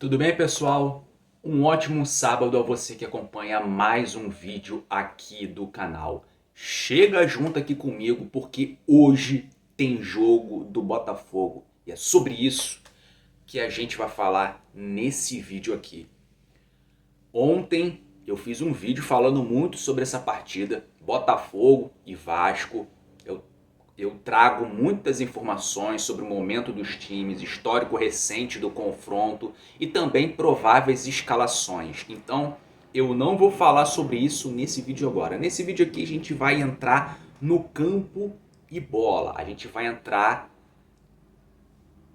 Tudo bem, pessoal? Um ótimo sábado a você que acompanha mais um vídeo aqui do canal. Chega junto aqui comigo porque hoje tem jogo do Botafogo e é sobre isso que a gente vai falar nesse vídeo aqui. Ontem eu fiz um vídeo falando muito sobre essa partida, Botafogo e Vasco. Eu trago muitas informações sobre o momento dos times, histórico recente do confronto e também prováveis escalações. Então eu não vou falar sobre isso nesse vídeo agora. Nesse vídeo aqui a gente vai entrar no campo e bola. A gente vai entrar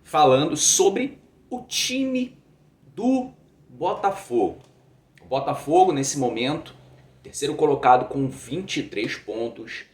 falando sobre o time do Botafogo. O Botafogo nesse momento, terceiro colocado com 23 pontos.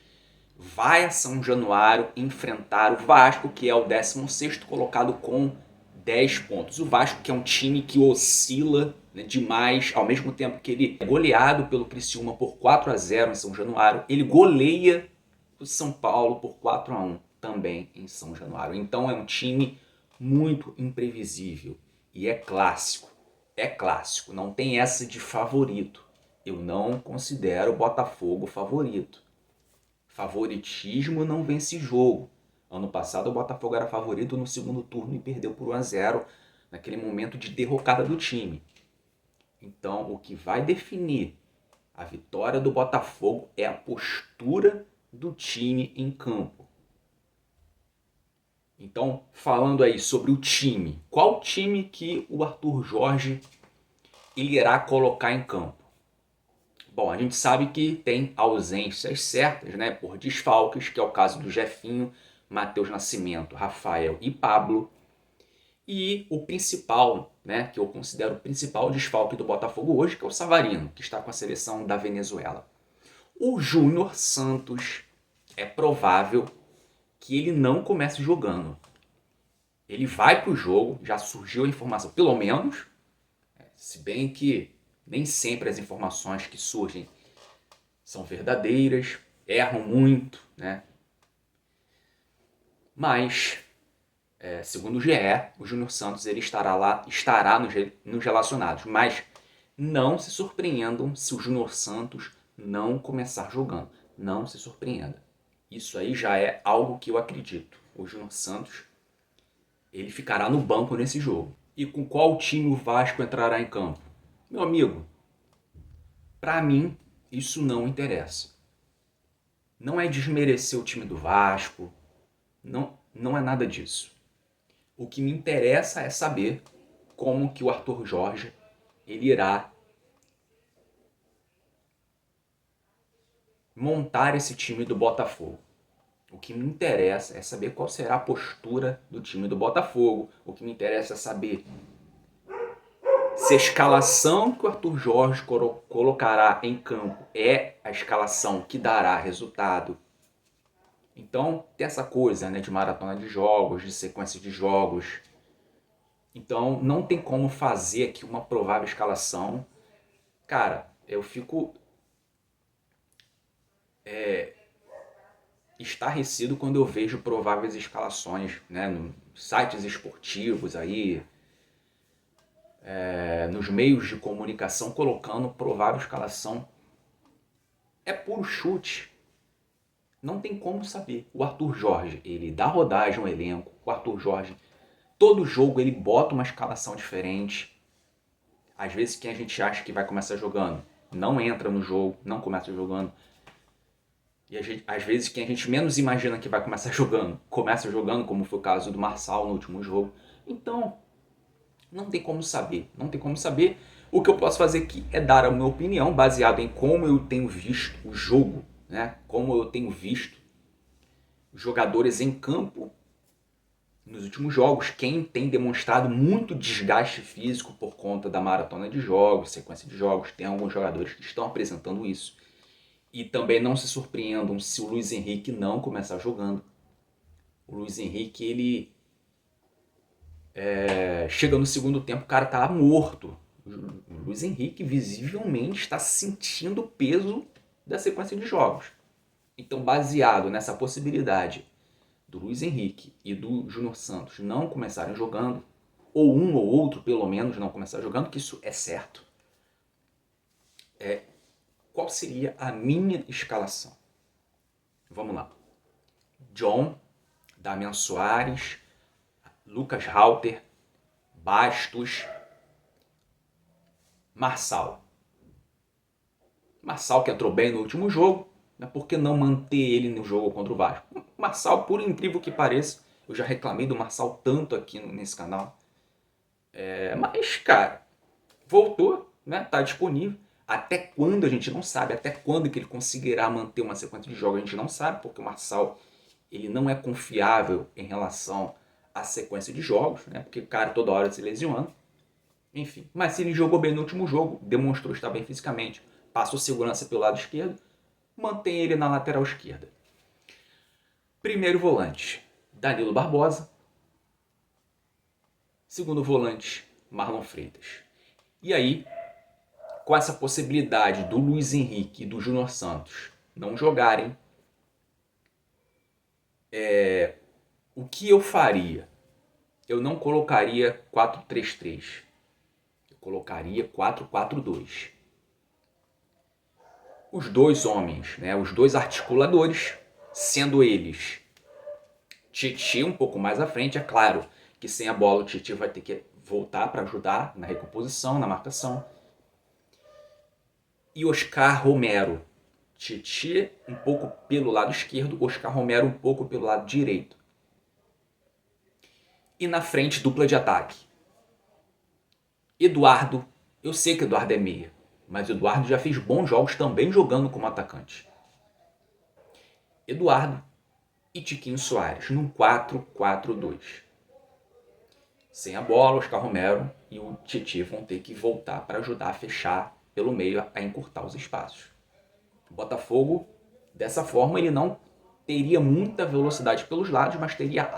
Vai a São Januário enfrentar o Vasco, que é o 16º colocado com 10 pontos. O Vasco, que é um time que oscila, né, demais, ao mesmo tempo que ele é goleado pelo Criciúma por 4-0 em São Januário, ele goleia o São Paulo por 4-1 também em São Januário. Então é um time muito imprevisível e é clássico. É clássico, não tem essa de favorito. Eu não considero o Botafogo favorito. Favoritismo não vence jogo. Ano passado o Botafogo era favorito no segundo turno e perdeu por 1-0 naquele momento de derrocada do time. Então o que vai definir a vitória do Botafogo é a postura do time em campo. Então, falando aí sobre o time, qual time que o Arthur Jorge ele irá colocar em campo? Bom, a gente sabe que tem ausências certas, né, por desfalques, que é o caso do Jefinho, Matheus Nascimento, Rafael e Pablo. E o principal, né, que eu considero o principal desfalque do Botafogo hoje, que é o Savarino, que está com a seleção da Venezuela. O Júnior Santos é provável que ele não comece jogando. Ele vai para o jogo, já surgiu a informação, pelo menos, se bem que nem sempre as informações que surgem são verdadeiras, erram muito, né? Mas, segundo o GE, o Júnior Santos ele estará nos relacionados. Mas não se surpreendam se o Júnior Santos não começar jogando. Não se surpreenda. Isso aí já é algo que eu acredito. O Júnior Santos ele ficará no banco nesse jogo. E com qual time o Vasco entrará em campo? Meu amigo, para mim isso não interessa. Não é desmerecer o time do Vasco, não é nada disso. O que me interessa é saber como que o Arthur Jorge ele irá montar esse time do Botafogo. O que me interessa é saber qual será a postura do time do Botafogo. O que me interessa é saber se a escalação que o Arthur Jorge colocará em campo é a escalação que dará resultado. Então tem essa coisa, né, de maratona de jogos, de sequência de jogos. Então não tem como fazer aqui uma provável escalação. Cara, eu fico estarrecido quando eu vejo prováveis escalações, né, nos sites esportivos aí, nos meios de comunicação colocando provável escalação. É puro chute. Não tem como saber. O Arthur Jorge, ele dá rodagem ao elenco. O Arthur Jorge, todo jogo ele bota uma escalação diferente. Às vezes quem a gente acha que vai começar jogando não entra no jogo, não começa jogando. E às vezes quem a gente menos imagina que vai começar jogando, começa jogando, como foi o caso do Marçal no último jogo. Então, não tem como saber. Não tem como saber. O que eu posso fazer aqui é dar a minha opinião baseado em como eu tenho visto o jogo, né? Como eu tenho visto os jogadores em campo nos últimos jogos, quem tem demonstrado muito desgaste físico por conta da maratona de jogos, sequência de jogos, tem alguns jogadores que estão apresentando isso. E também não se surpreendam se o Luiz Henrique não começar jogando. O Luiz Henrique, ele chega no segundo tempo, o cara tá morto. O Luiz Henrique visivelmente está sentindo o peso da sequência de jogos. Então, baseado nessa possibilidade do Luiz Henrique e do Júnior Santos não começarem jogando, ou um ou outro, pelo menos, não começar jogando, que isso é certo. Qual seria a minha escalação? Vamos lá. John, Damian Soares, Lucas Halter, Bastos, Marçal. Marçal que entrou bem no último jogo, né? Por que não manter ele no jogo contra o Vasco? Marçal, por incrível que pareça, eu já reclamei do Marçal tanto aqui nesse canal. Mas, cara, voltou, né? Tá disponível. Até quando a gente não sabe, até quando que ele conseguirá manter uma sequência de jogos a gente não sabe, porque o Marçal ele não é confiável em relação à sequência de jogos, né? Porque o cara toda hora se lesionando. Enfim, mas se ele jogou bem no último jogo, demonstrou estar bem fisicamente, passou segurança pelo lado esquerdo, mantém ele na lateral esquerda. Primeiro volante, Danilo Barbosa. Segundo volante, Marlon Freitas. E aí, com essa possibilidade do Luiz Henrique e do Júnior Santos não jogarem, o que eu faria? Eu não colocaria 4-3-3. Eu colocaria 4-4-2. Os dois homens, né, os dois articuladores, sendo eles Titi um pouco mais à frente, é claro que sem a bola o Titi vai ter que voltar para ajudar na recomposição, na marcação. E Oscar Romero. Titi um pouco pelo lado esquerdo, Oscar Romero um pouco pelo lado direito. E na frente, dupla de ataque. Eduardo, eu sei que Eduardo é meia, mas Eduardo já fez bons jogos também jogando como atacante. Eduardo e Tiquinho Soares, num 4-4-2. Sem a bola, Oscar Romero e o Titi vão ter que voltar para ajudar a fechar pelo meio, a encurtar os espaços. O Botafogo, dessa forma, ele não teria muita velocidade pelos lados, mas teria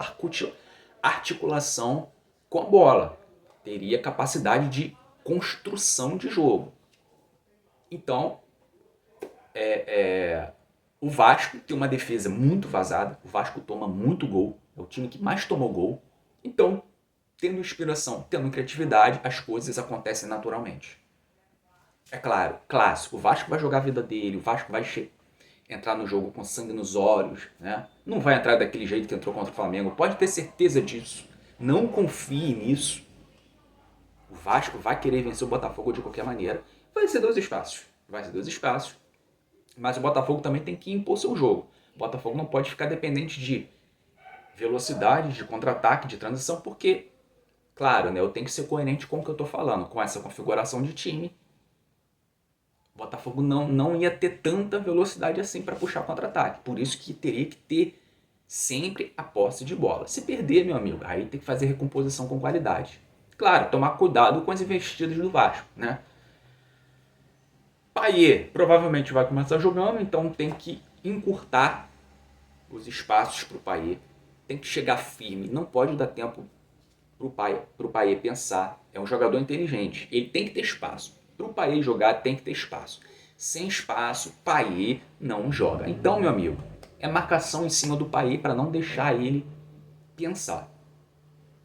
articulação com a bola. Teria capacidade de construção de jogo. Então, o Vasco tem uma defesa muito vazada. O Vasco toma muito gol. É o time que mais tomou gol. Então, tendo inspiração, tendo criatividade, as coisas acontecem naturalmente. É claro, clássico. O Vasco vai jogar a vida dele. O Vasco vai entrar no jogo com sangue nos olhos, né? Não vai entrar daquele jeito que entrou contra o Flamengo. Pode ter certeza disso. Não confie nisso. O Vasco vai querer vencer o Botafogo de qualquer maneira. Vai ser 2 espaços. Mas o Botafogo também tem que impor seu jogo. O Botafogo não pode ficar dependente de velocidade, de contra-ataque, de transição, porque, claro, né, eu tenho que ser coerente com o que eu estou falando. Com essa configuração de time, o Botafogo não ia ter tanta velocidade assim para puxar contra-ataque. Por isso que teria que ter sempre a posse de bola. Se perder, meu amigo, aí tem que fazer recomposição com qualidade. Claro, tomar cuidado com as investidas do Vasco, né? Payet provavelmente vai começar jogando, então tem que encurtar os espaços para o Payet. Tem que chegar firme, não pode dar tempo para o Payet pensar. É um jogador inteligente, ele tem que ter espaço. Para o Payet jogar, tem que ter espaço. Sem espaço, Payet não joga. Então, meu amigo, é marcação em cima do Payet para não deixar ele pensar.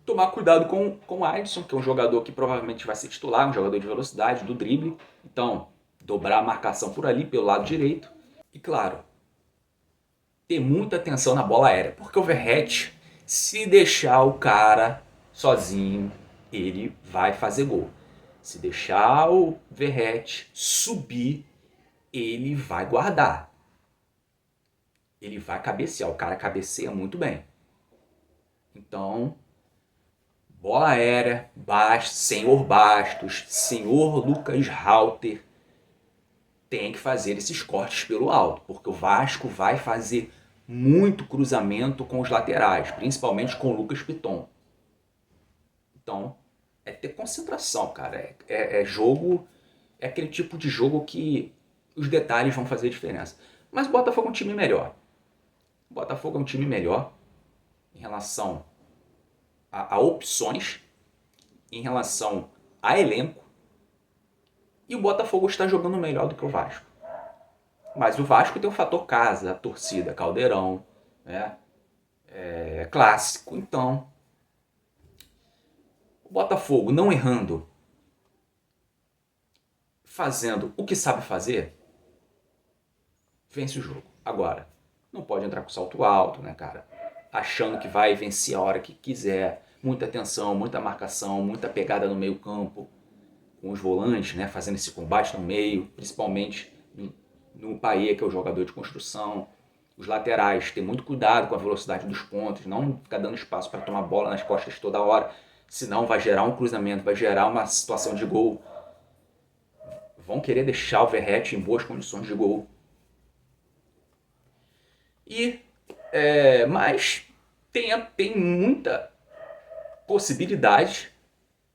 Tomar cuidado com o Adson, que é um jogador que provavelmente vai ser titular, um jogador de velocidade, do drible. Então, dobrar a marcação por ali, pelo lado direito. E, claro, ter muita atenção na bola aérea, porque o Verratti, se deixar o cara sozinho, ele vai fazer gol. Se deixar o Verratti subir, ele vai guardar. Ele vai cabecear. O cara cabeceia muito bem. Então, bola aérea, senhor Bastos, senhor Lucas Halter, tem que fazer esses cortes pelo alto, porque o Vasco vai fazer muito cruzamento com os laterais, principalmente com o Lucas Piton. Então, é ter concentração, cara. É jogo, é aquele tipo de jogo que os detalhes vão fazer diferença. Mas o Botafogo é um time melhor. O Botafogo é um time melhor em relação a opções, em relação a elenco. E o Botafogo está jogando melhor do que o Vasco. Mas o Vasco tem o fator casa, a torcida, Caldeirão, né? Clássico. Então, o Botafogo não errando, fazendo o que sabe fazer, vence o jogo. Agora, não pode entrar com salto alto, né, cara? Achando que vai vencer a hora que quiser. Muita atenção, muita marcação, muita pegada no meio campo. Com os volantes, né, fazendo esse combate no meio, principalmente no Paê, que é o jogador de construção. Os laterais, ter muito cuidado com a velocidade dos pontos, não ficar dando espaço para tomar bola nas costas toda hora, senão vai gerar um cruzamento, vai gerar uma situação de gol. Vão querer deixar o Verratti em boas condições de gol. Mas tem muita possibilidade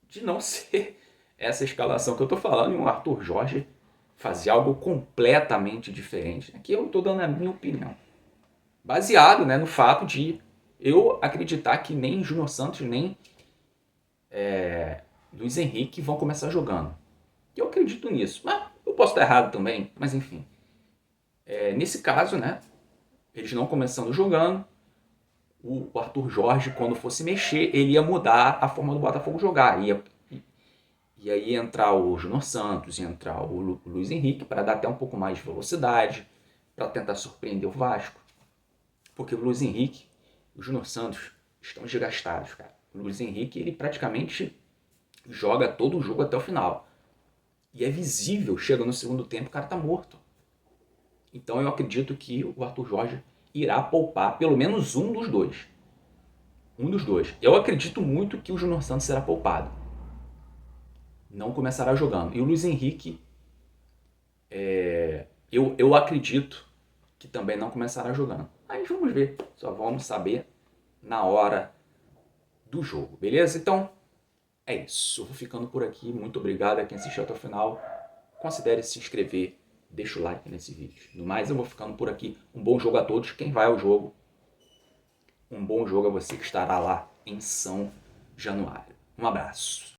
de não ser essa escalação que eu estou falando e o Arthur Jorge fazer algo completamente diferente. Aqui eu estou dando a minha opinião. Baseado, né, no fato de eu acreditar que nem Júnior Santos nem Luiz Henrique vão começar jogando. Eu acredito nisso. Mas eu posso estar errado também, mas enfim. Nesse caso, né, eles não começando jogando, o Arthur Jorge, quando fosse mexer, ele ia mudar a forma do Botafogo jogar. E aí ia entrar o Júnior Santos, ia entrar o Luiz Henrique para dar até um pouco mais de velocidade, para tentar surpreender o Vasco. Porque o Luiz Henrique e o Júnior Santos estão desgastados, cara. O Luiz Henrique, ele praticamente joga todo o jogo até o final. E é visível, chega no segundo tempo, o cara tá morto. Então eu acredito que o Arthur Jorge irá poupar pelo menos um dos dois. Um dos dois. Eu acredito muito que o Júnior Santos será poupado. Não começará jogando. E o Luiz Henrique, eu acredito que também não começará jogando. Aí vamos ver. Só vamos saber na hora do jogo. Beleza? Então, é isso. Eu vou ficando por aqui. Muito obrigado a quem assistiu até o final. Considere se inscrever. Deixa o like nesse vídeo. No mais, eu vou ficando por aqui. Um bom jogo a todos. Quem vai ao jogo, um bom jogo a você que estará lá em São Januário. Um abraço.